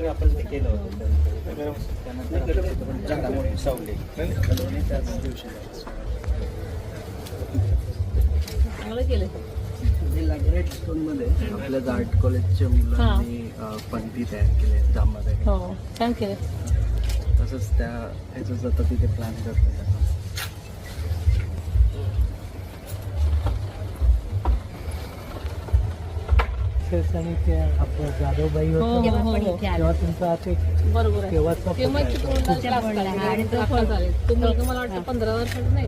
आपण केलं होतं रेड स्टोन मध्ये आपल्या आर्ट कॉलेजच्या मुलांनी पंथी तयार केले जांभळा. हो छान केलं. तसंच त्या ह्याच आता तिथे प्लॅन करतो. आणि ते आपलं जाधवबाई होतं तेव्हा तुमचा बरोबर आहे. तेव्हाचा तेव्हा मला वाटतं 15 वर्षाचं नाही.